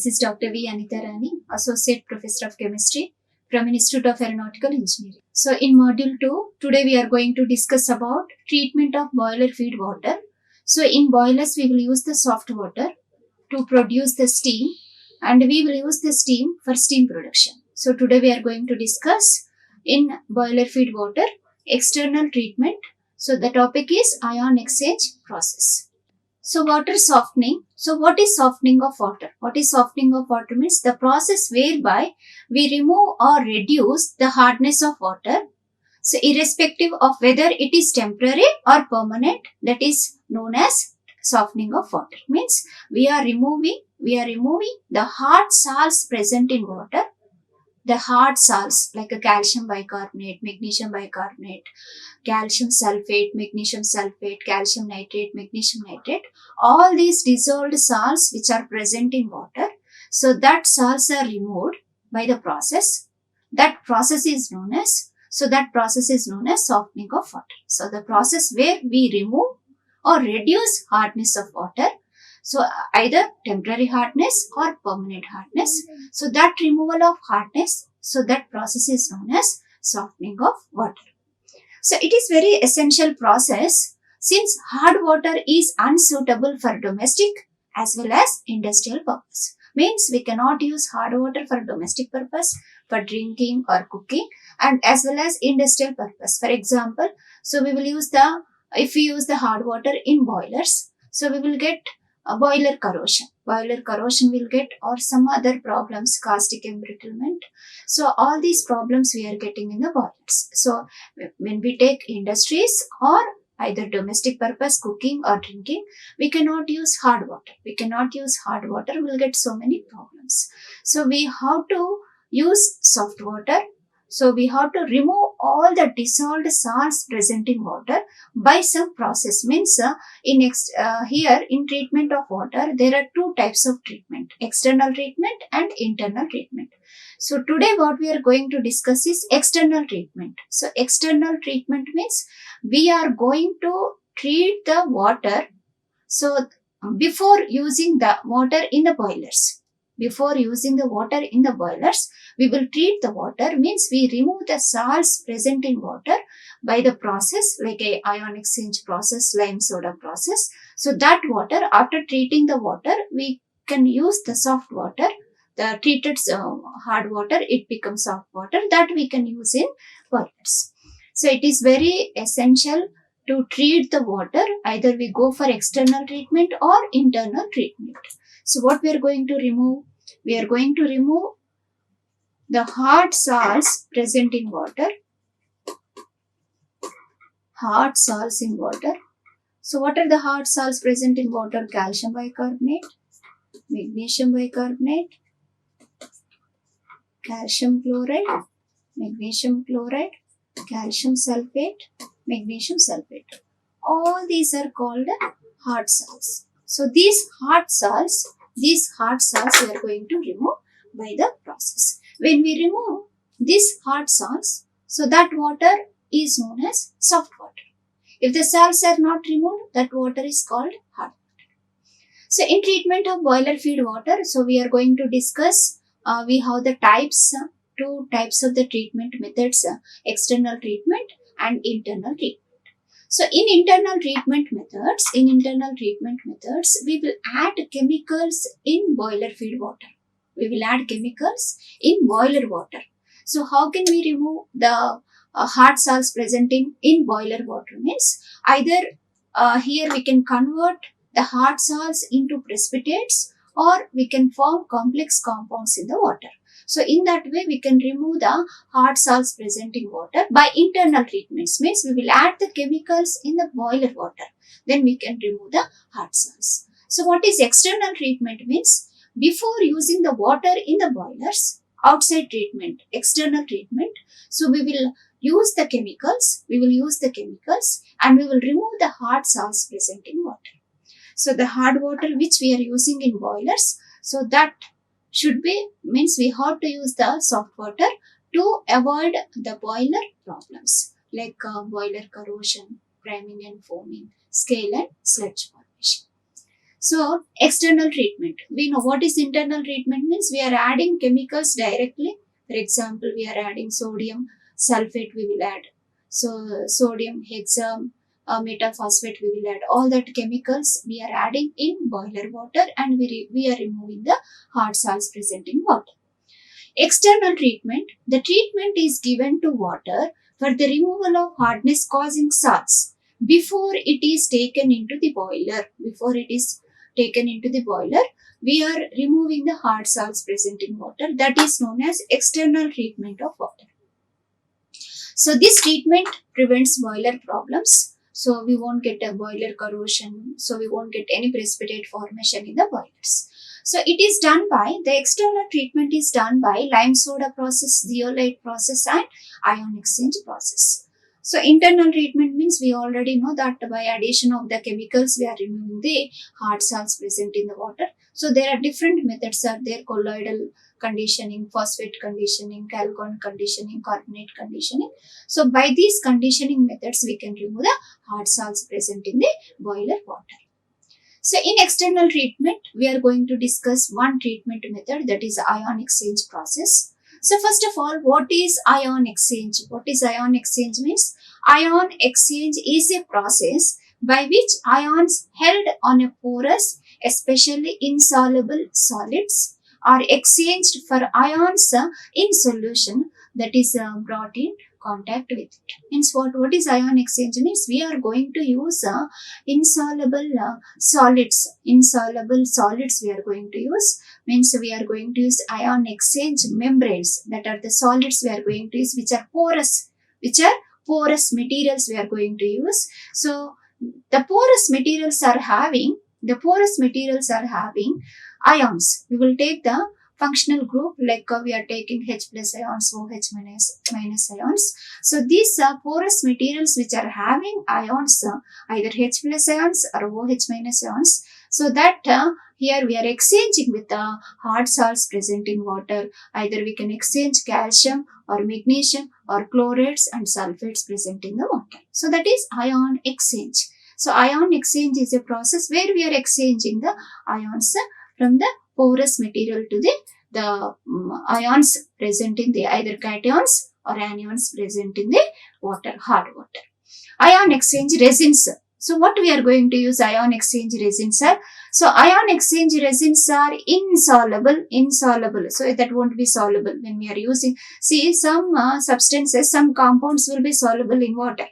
is Dr. V. Anitha Rani, Associate Professor of Chemistry from Institute of Aeronautical Engineering. So in Module 2, today we are going to discuss about treatment of boiler feed water. So in boilers, we will use the soft water to produce the steam, and we will use the steam for steam production. So today we are going to discuss in boiler feed water external treatment. So the topic is ion exchange process. So water softening. So what is softening of water? What is softening of water means the process whereby we remove or reduce the hardness of water. So irrespective of whether it is temporary or permanent, that is known as softening of water. Means we are removing the hard salts present in water. The hard salts like a calcium bicarbonate, magnesium bicarbonate, calcium sulfate, magnesium sulfate, calcium nitrate, magnesium nitrate, all these dissolved salts which are present in water. So that salts are removed by the process. That process is known as softening of water. So the process where we remove or reduce hardness of water. So either temporary hardness or permanent hardness. So that removal of hardness, so that process is known as softening of water. So it is very essential process since hard water is unsuitable for domestic as well as industrial purpose. Means we cannot use hard water for domestic purpose, for drinking or cooking, and as well as industrial purpose. For example, so we will use if we use the hard water in boilers, so we will get a boiler corrosion. Boiler corrosion will get, or some other problems, caustic embrittlement. So all these problems we are getting in the boilers. So when we take industries or either domestic purpose, cooking or drinking, we cannot use hard water. We will get so many problems. So we have to use soft water. So we have to remove all the dissolved salts present in water by some process. Means here in treatment of water, there are two types of treatment: external treatment and internal treatment. So today what we are going to discuss is external treatment. So external treatment means we are going to treat the water. So before using the water in the boilers, we will treat the water. Means we remove the salts present in water by the process like a ion exchange process, lime soda process. So that water, after treating the water, we can use the soft water. The treated hard water, it becomes soft water that we can use in boilers. So it is very essential to treat the water. Either we go for external treatment or internal treatment. So what we are going to remove? We are going to remove the hard salts present in water. Hard salts in water. So what are the hard salts present in water? Calcium bicarbonate, magnesium bicarbonate, calcium chloride, magnesium chloride, calcium sulfate, magnesium sulfate. All these are called hard salts. So these hard salts we are going to remove by the process. When we remove these hard salts, so that water is known as soft water. If the salts are not removed, that water is called hard water. So in treatment of boiler feed water, so we are going to discuss, we have the two types of the treatment methods, external treatment and internal treatment. So in internal treatment methods, we will add chemicals in boiler feed water. So how can we remove the hard salts present in boiler water? Means either here we can convert the hard salts into precipitates, or we can form complex compounds in the water. So in that way, we can remove the hard salts present in water by internal treatments. Means we will add the chemicals in the boiler water. Then we can remove the hard salts. So what is external treatment? Means before using the water in the boilers, outside treatment, external treatment. So we will use the chemicals. And we will remove the hard salts present in water. So the hard water which we are using in boilers, so that should be, means we have to use the soft water to avoid the boiler problems like boiler corrosion, priming and foaming, scale and sludge formation. So external treatment. We know what is internal treatment means. We are adding chemicals directly. For example, we are adding sodium sulfate. We will add sodium hexam metaphosphate. We will add all that chemicals. We are adding in boiler water, and we are removing the hard salts present in water. External treatment. The treatment is given to water for the removal of hardness causing salts before it is taken into the boiler. Before it is taken into the boiler, we are removing the hard salts present in water. That is known as external treatment of water. So this treatment prevents boiler problems. So we won't get a boiler corrosion. So we won't get any precipitate formation in the boilers. So it is done by, the external treatment is done by lime soda process, zeolite process and ion exchange process. So internal treatment means we already know that by addition of the chemicals we are removing the hard salts present in the water. So there are different methods are there: colloidal conditioning, phosphate conditioning, chalcone conditioning, carbonate conditioning. So by these conditioning methods we can remove the hard salts present in the boiler water. So in external treatment, we are going to discuss one treatment method, that is ion exchange process. So first of all, what is ion exchange? What is ion exchange means? Ion exchange is a process by which ions held on a porous, especially insoluble solids, are exchanged for ions in solution, that is brought in contact with it. Means what is ion exchange means? We are going to use insoluble solids. Insoluble solids we are going to use, means we are going to use ion exchange membranes, that are the solids we are going to use, which are porous materials we are going to use. So the porous materials are having ions. We will take the functional group, like we are taking H plus ions, OH minus ions. So these porous materials which are having ions, either H plus ions or OH minus ions, so that here we are exchanging with the hard salts present in water. Either we can exchange calcium or magnesium or chlorates and sulfates present in the water. So that is ion exchange. So ion exchange is a process where we are exchanging the ions from the porous material to the ions present in the either cations or anions present in the water, hard water. Ion exchange resins. So what we are going to use ion exchange resins are? So ion exchange resins are insoluble. So that won't be soluble when we are using. See, some substances, some compounds will be soluble in water.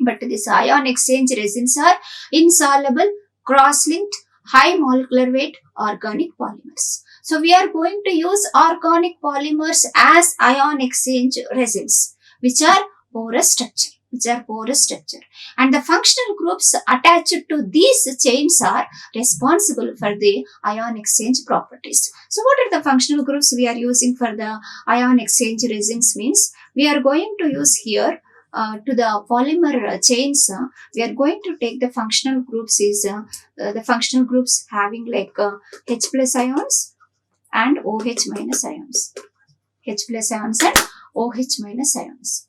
But this ion exchange resins are insoluble, cross-linked, high molecular weight organic polymers. So we are going to use organic polymers as ion exchange resins, which are porous structure. And the functional groups attached to these chains are responsible for the ion exchange properties. So what are the functional groups we are using for the ion exchange resins means? We are going to use here to the polymer chains, we are going to take the functional groups the functional groups having like H plus ions and OH minus ions. H plus ions and OH minus ions.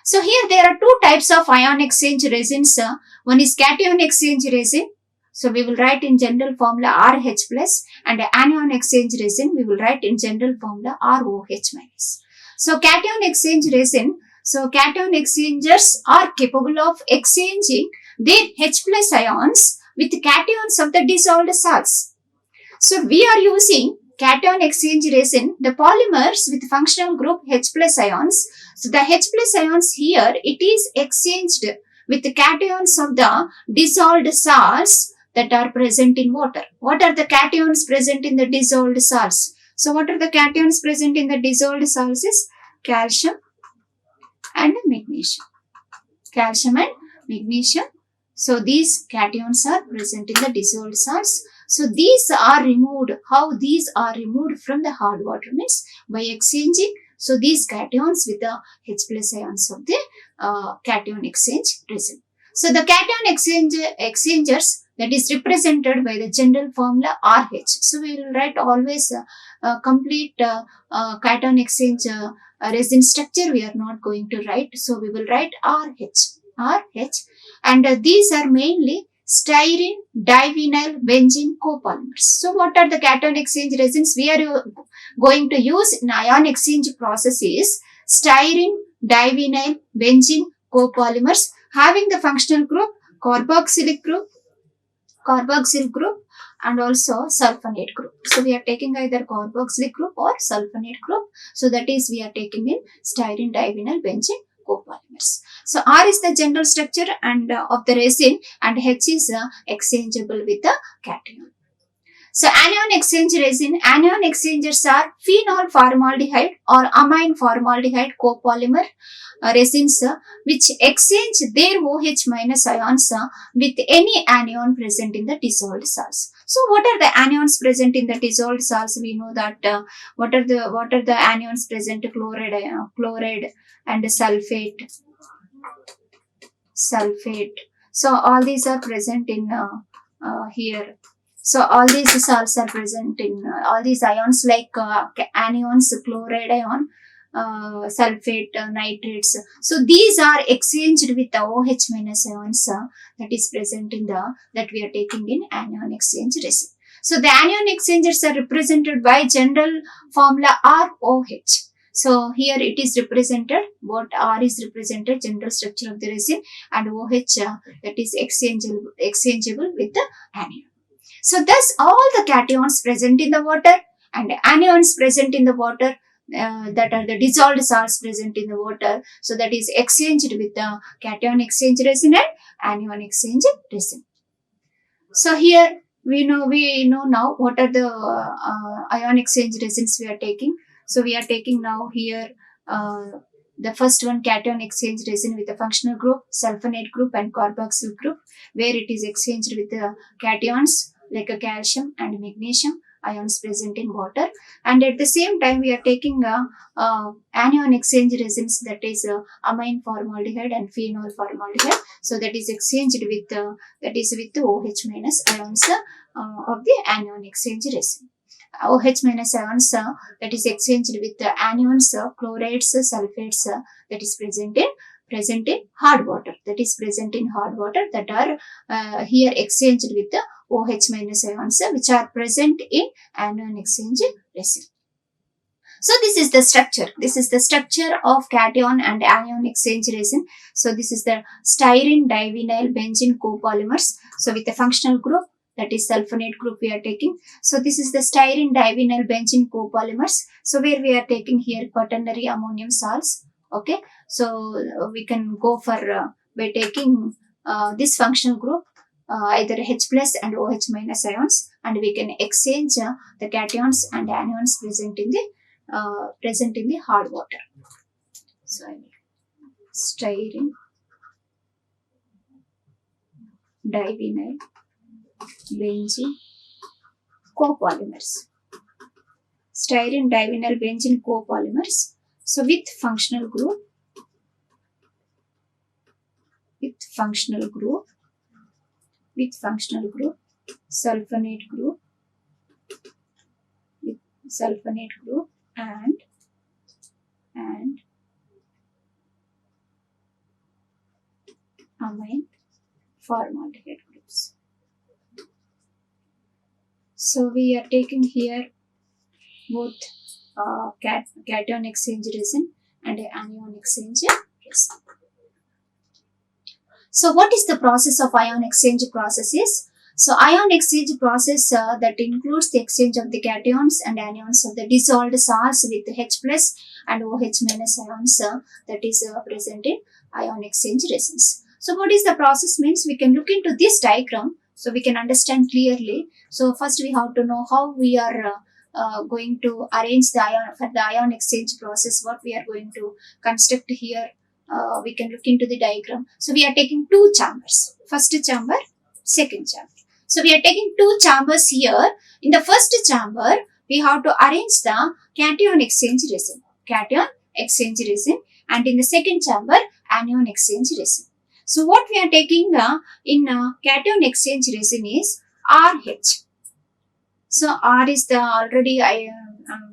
So here there are two types of ion exchange resins. One is cation exchange resin. So we will write in general formula RH plus, and anion exchange resin we will write in general formula ROH minus. So cation exchange resin. So cation exchangers are capable of exchanging their H plus ions with cations of the dissolved salts. So we are using cation exchange resin, the polymers with functional group H plus ions. So the H plus ions here, it is exchanged with the cations of the dissolved salts that are present in water. What are the cations present in the dissolved salts? So what are the cations present in the dissolved salts is calcium and magnesium. Calcium and magnesium. So these cations are present in the dissolved salts. So these are removed. How these are removed from the hard water means by exchanging. So these cations with the H plus ions of the cation exchange resin. So the cation exchangers, that is represented by the general formula RH. So we will write always complete cation exchange resin structure we are not going to write. So we will write RH. And these are mainly styrene divinyl benzene copolymers. So what are the cation exchange resins we are going to use in ion exchange processes? Styrene divinyl benzene copolymers having the functional group carboxylic group and also sulfonate group. So we are taking either carboxylic group or sulfonate group. So that is we are taking in styrene divinyl benzene copolymers. So R is the general structure and of the resin, and H is exchangeable with the cation. So anion exchange resin, anion exchangers are phenol formaldehyde or amine formaldehyde copolymer resins which exchange their OH minus ions with any anion present in the dissolved salts. So what are the anions present in the dissolved salts? We know that what are the anions present? Chloride and sulfate. So all these are present in here. So all these salts are present in all these ions like anions, chloride ion, sulfate, nitrates. So these are exchanged with the OH minus ions that is present in that we are taking in anion exchange resin. So the anion exchangers are represented by general formula ROH. So here it is represented, what R is represented general structure of the resin, and OH that is exchangeable with the anion. So thus all the cations present in the water and anions present in the water that are the dissolved salts present in the water. So that is exchanged with the cation exchange resin and anion exchange resin. So here we know now what are the ion exchange resins we are taking. So we are taking now here the first one, cation exchange resin with a functional group, sulfonate group and carboxyl group, where it is exchanged with the cations like a calcium and magnesium ions present in water. And at the same time we are taking anion exchange resins, that is amine formaldehyde and phenol formaldehyde. So that is exchanged with the OH minus ions of the anion exchange resin. OH minus ions that is exchanged with the anions, chlorides, sulfates that is present in hard water. That are here exchanged with the OH minus ions which are present in anion exchange resin. So this is the structure of cation and anion exchange resin. So this is the styrene divinyl benzene copolymers. So with the functional group, that is sulfonate group we are taking. So this is the styrene divinyl benzene copolymers. So where we are taking here quaternary ammonium salts. Okay, so we can go for by taking this functional group either H plus and OH minus ions, and we can exchange the cations and anions present in the hard water. So I will styrene divinyl benzene copolymers. Styrene divinyl benzene copolymers. So with functional group, sulfonate group, and amine formaldehyde groups. So we are taking here both cation exchange resin and anion exchange resin. So what is the process of ion exchange processes? So ion exchange process that includes the exchange of the cations and anions of the dissolved salts with H plus and OH minus ions that is present in ion exchange resins. So what is the process means? We can look into this diagram so we can understand clearly. So first we have to know how we are going to arrange the ion exchange process, what we are going to construct here. We can look into the diagram. So we are taking two chambers, first chamber, second chamber. So we are taking two chambers here. In the first chamber, we have to arrange the cation exchange resin, and in the second chamber, anion exchange resin. So what we are taking in cation exchange resin is RH. So R is the already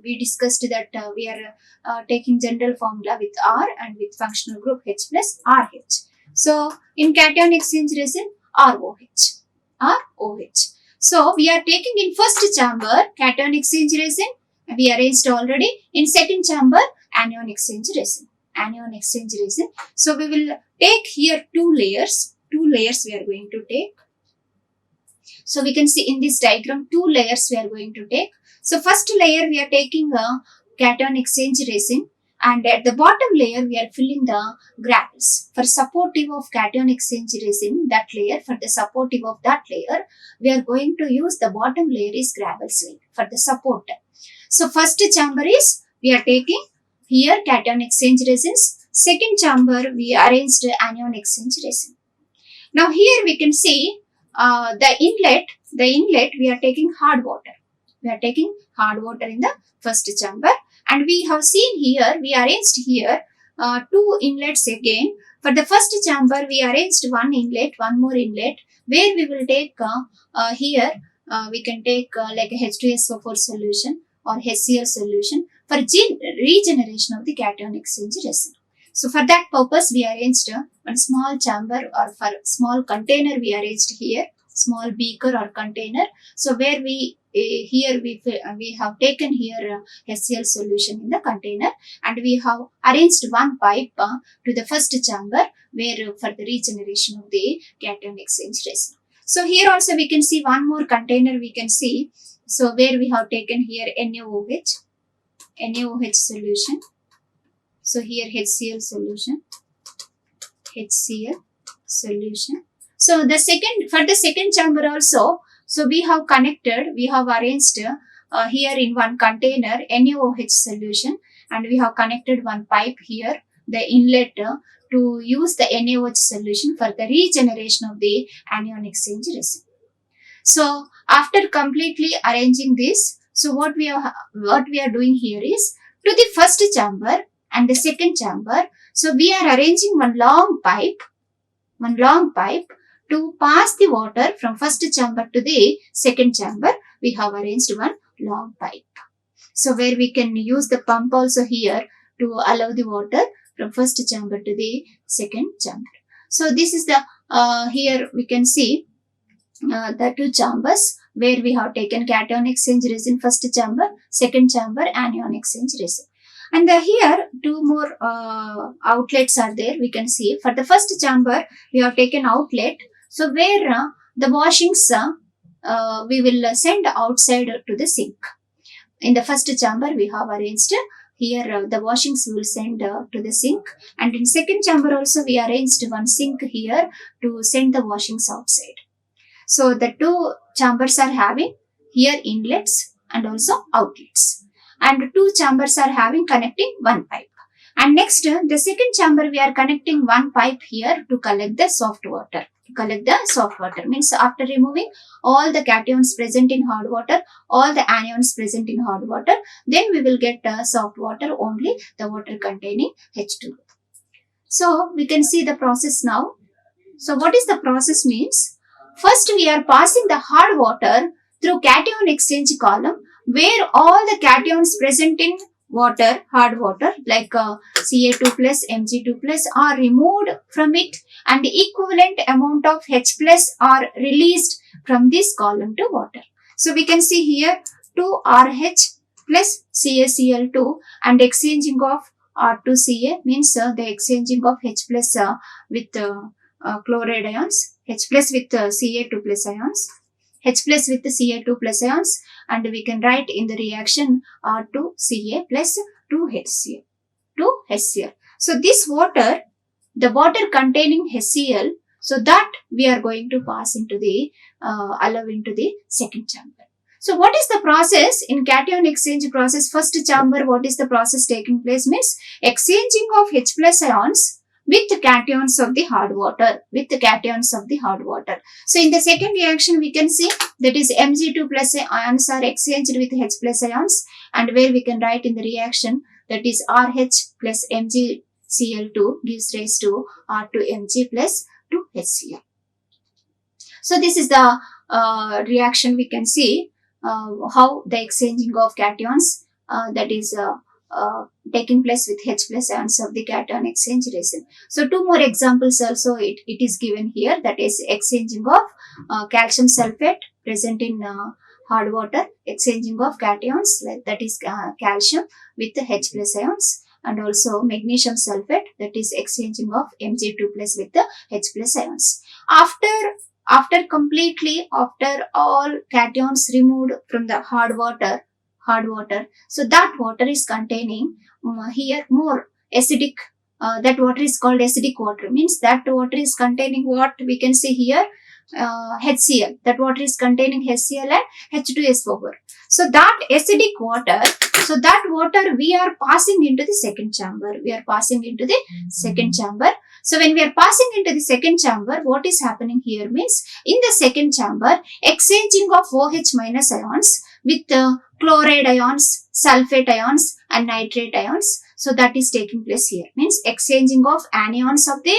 we discussed that we are taking general formula with R and with functional group H plus RH. So in cation exchange resin, ROH. or OH. So we are taking in first chamber cation exchange resin. We arranged already. In second chamber anion exchange resin. Anion exchange resin. So we will take here two layers. Two layers we are going to take. So we can see in this diagram two layers we are going to take. So first layer we are taking a cation exchange resin, and at the bottom layer we are filling the gravels. For supportive of cation exchange resin, that layer, for the supportive of that layer, we are going to use the bottom layer is gravels layer for the support. So first chamber is we are taking here cation exchange resins. Second chamber we arranged anion exchange resin. Now here we can see the inlet we are taking hard water. We are taking hard water in the first chamber, and we have seen here, we arranged here two inlets again. For the first chamber we arranged one inlet, one more inlet, where we will take here we can take like a H2SO4 solution or HCl solution for regeneration of the cation exchange resin. So for that purpose, we arranged one small chamber, or for small container we arranged here, small beaker or container. So where we here we have taken here HCl solution in the container, and we have arranged one pipe to the first chamber where for the regeneration of the cation exchange resin. So here also we can see one more container we can see. So where we have taken here NaOH solution. So here HCl solution. So the second chamber also, so we have arranged here in one container NaOH solution, and we have connected one pipe here, the inlet, to use the NaOH solution for the regeneration of the anion exchange resin. So after completely arranging this, so what we are doing here is, to the first chamber and the second chamber, so we are arranging one long pipe to pass the water from first chamber to the second chamber. We have arranged one long pipe. So where we can use the pump also here to allow the water from first chamber to the second chamber. So this is the here we can see the two chambers where we have taken cation exchange resin first chamber, second chamber anion exchange resin. And here two more outlets are there. We can see for the first chamber we have taken outlet. So where the washings we will send outside to the sink. In the first chamber we have arranged here the washings we will send to the sink, and in second chamber also we arranged one sink here to send the washings outside. So the two chambers are having here inlets and also outlets, and two chambers are having connecting one pipe. And next, the second chamber we are connecting one pipe here to collect the soft water. Means after removing all the cations present in hard water, all the anions present in hard water, then we will get soft water, only the water containing H2O. So we can see the process now. So what is the process means? First we are passing the hard water through cation exchange column, where all the cations present in water, hard water, like Ca2 plus, Mg2 plus are removed from it, and the equivalent amount of H plus are released from this column to water. So we can see here 2RH plus CaCl2 and exchanging of R2Ca, means the exchanging of H plus with chloride ions, H plus with Ca2 plus ions, H plus with Ca2 plus ions, and we can write in the reaction R2Ca plus 2HCl. So this water, the water containing HCl, so that we are going to pass into the allow into the second chamber. So what is the process in cation exchange process? First chamber, what is the process taking place? Means exchanging of H plus ions with the cations of the hard water, So in the second reaction we can see that is Mg2 plus ions are exchanged with H plus ions, and where we can write in the reaction that is RH plus MgCl2 gives rise to R2Mg plus 2HCl. So this is the reaction we can see how the exchanging of cations that is taking place with H plus ions of the cation exchange resin. So two more examples also it is given here, that is exchanging of calcium sulfate present in hard water, exchanging of cations, like that is calcium with the H plus ions, and also magnesium sulfate, that is exchanging of Mg2 plus with the H plus ions. After all cations removed from the hard water, so that water is containing here more acidic, that water is called acidic water, means that water is containing what we can see here, HCl, that water is containing HCl and H2SO4. So that acidic water, we are passing into the second chamber. So when we are passing into the second chamber, what is happening here means, in the second chamber, exchanging of OH minus ions with chloride ions, sulfate ions and nitrate ions. So that is taking place here, means exchanging of anions of the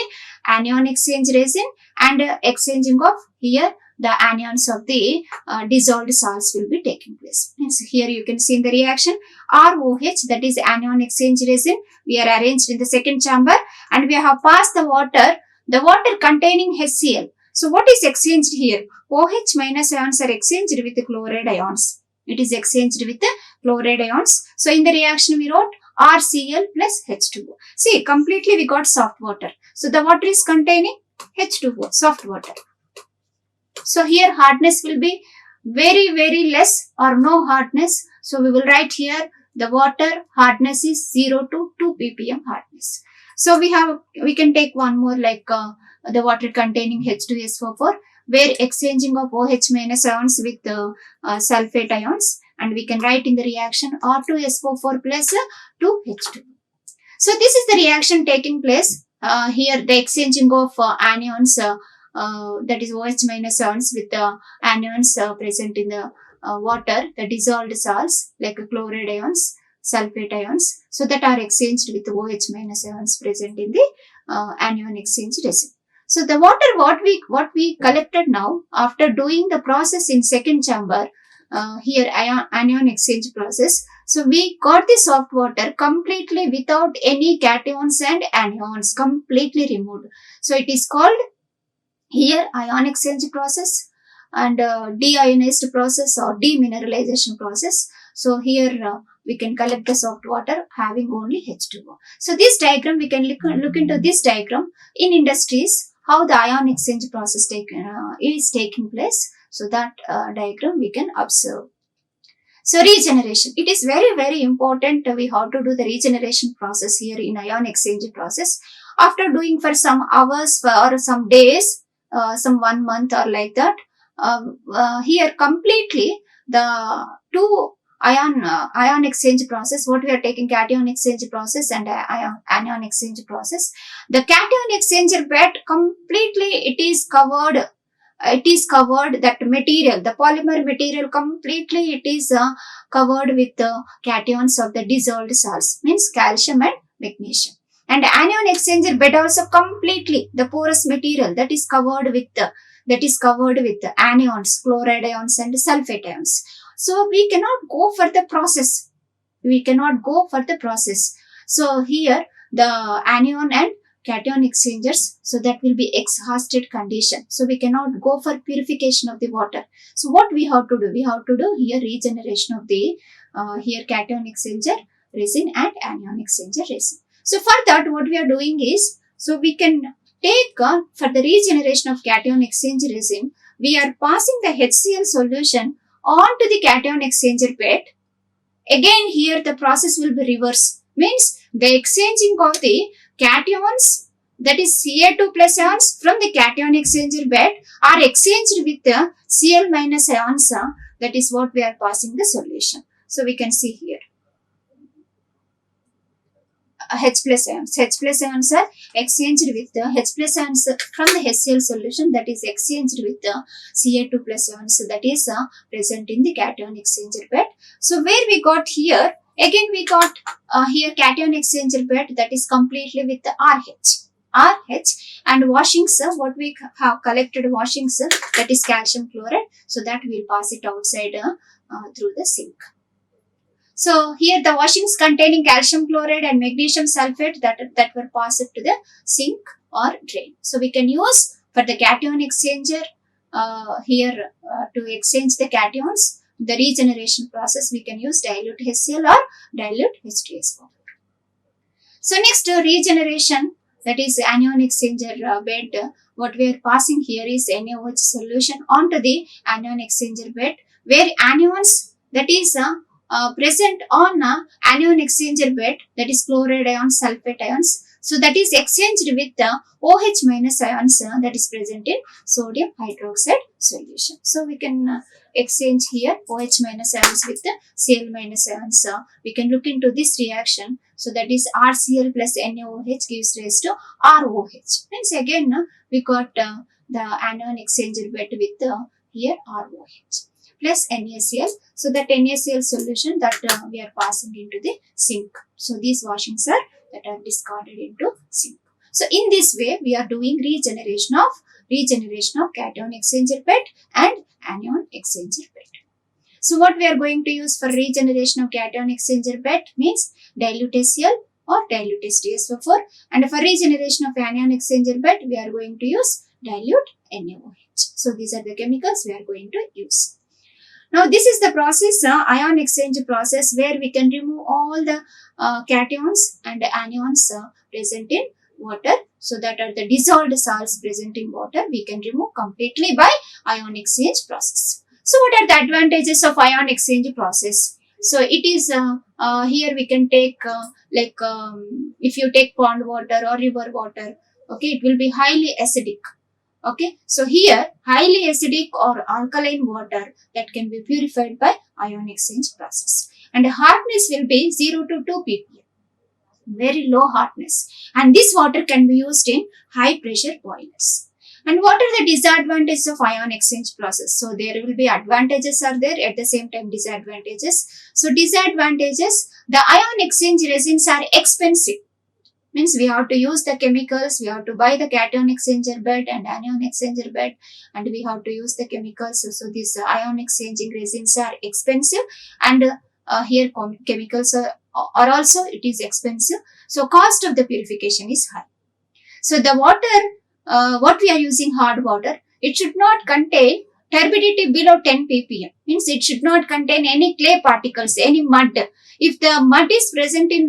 anion exchange resin and exchanging of here the anions of the dissolved salts will be taking place. Means here you can see in the reaction ROH, that is anion exchange resin, we are arranged in the second chamber and we have passed the water containing HCl. So what is exchanged here? OH minus ions are exchanged with the chloride ions. It is exchanged with the chloride ions. So in the reaction we wrote RCl plus H2O. See, completely we got soft water. So the water is containing H2O, soft water. So here hardness will be very less or no hardness. So we will write here the water hardness is 0 to 2 ppm hardness. So we can take one more, like the water containing H2SO4, where exchanging of OH minus ions with sulfate ions, and we can write in the reaction R2SO4 plus 2H2. So this is the reaction taking place. Here the exchanging of anions, that is OH minus ions with anions present in the water, the dissolved salts like chloride ions, sulfate ions, so that are exchanged with OH minus ions present in the anion exchange resin. So the water what we collected now after doing the process in second chamber, here anion exchange process. So we got the soft water completely without any cations and anions, completely removed. So it is called here ion exchange process and deionized process or demineralization process. So here we can collect the soft water having only H2O. So this diagram, we can look into this diagram in industries, how the ion exchange process is taking place. So that diagram we can observe. So regeneration, it is very important. We have to do the regeneration process here in ion exchange process. After doing for some hours or some days, some 1 month or like that, here completely the two ion exchange process, what we are taking, cation exchange process and anion exchange process. The cation exchanger bed completely it is covered, that material, the polymer material completely it is covered with the cations of the dissolved salts, means calcium and magnesium. And anion exchanger bed also completely the porous material that is covered with the anions, chloride ions and sulfate ions. So we cannot go for the process. So here the anion and cation exchangers, so that will be exhausted condition. So we cannot go for purification of the water. So what we have to do? We have to do here regeneration of the here cation exchanger resin and anion exchanger resin. So for that what we are doing is, so we can take for the regeneration of cation exchange resin, we are passing the HCl solution onto the cation exchanger bed. Again here the process will be reverse, means the exchanging of the cations, that is Ca2 plus ions from the cation exchanger bed are exchanged with the Cl minus ions, that is what we are passing the solution. So we can see here H plus ions are exchanged with the H plus ions from the HCl solution, that is exchanged with the Ca2 plus ions, that is present in the cation exchanger bed. So where we got here, again we got here cation exchanger bed, that is completely with the RH and washings, what we have collected washings, that is calcium chloride, so that we will pass it outside through the sink. So here the washings containing calcium chloride and magnesium sulfate that were passed to the sink or drain. So we can use for the cation exchanger here to exchange the cations, the regeneration process, we can use dilute HCl or dilute H2SO4. So next regeneration, that is anion exchanger bed. What we are passing here is NaOH solution onto the anion exchanger bed, where anions that is present on anion exchanger bed, that is chloride ions, sulfate ions. So that is exchanged with the OH minus ions that is present in sodium hydroxide solution. So we can exchange here OH minus ions with the Cl minus ions. We can look into this reaction. So that is RCl plus NaOH gives rise to ROH. Means again we got the anion exchanger bed with here ROH plus NaCl. So that NaCl solution that we are passing into the sink. So these washings are that are discarded into sink. So in this way we are doing regeneration of cation exchanger bed and anion exchanger bed. So what we are going to use for regeneration of cation exchanger bed means dilute HCl or dilute H2SO4, and for regeneration of anion exchanger bed we are going to use dilute NaOH. So these are the chemicals we are going to use. Now this is the process, ion exchange process, where we can remove all the cations and anions present in water. So that are the dissolved salts present in water, we can remove completely by ion exchange process. So what are the advantages of ion exchange process? So it is here we can take if you take pond water or river water, okay, it will be highly acidic. Okay, so here highly acidic or alkaline water that can be purified by ion exchange process, and hardness will be 0 to 2 ppm, very low hardness, and this water can be used in high pressure boilers. And what are the disadvantages of ion exchange process? So there will be advantages are there, at the same time disadvantages. So disadvantages, the ion exchange resins are expensive. Means we have to use the chemicals, we have to buy the cation exchanger bed and anion exchanger bed, and we have to use the chemicals. So these ion exchanging resins are expensive, and here chemicals are also it is expensive. So cost of the purification is high. So the water, what we are using hard water, it should not contain turbidity below 10 ppm. Means it should not contain any clay particles, any mud. If the mud is present in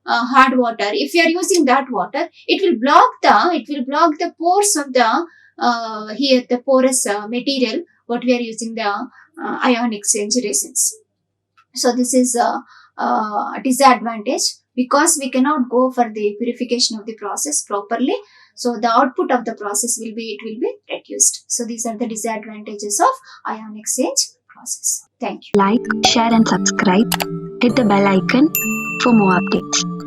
hard water, if you are using that water, it will block the pores of the here the porous material what we are using the ion exchange resins. So this is a disadvantage, because we cannot go for the purification of the process properly. So the output of the process will be reduced. So these are the disadvantages of ion exchange process. Thank you. Like, share and subscribe. Hit the bell icon for more updates.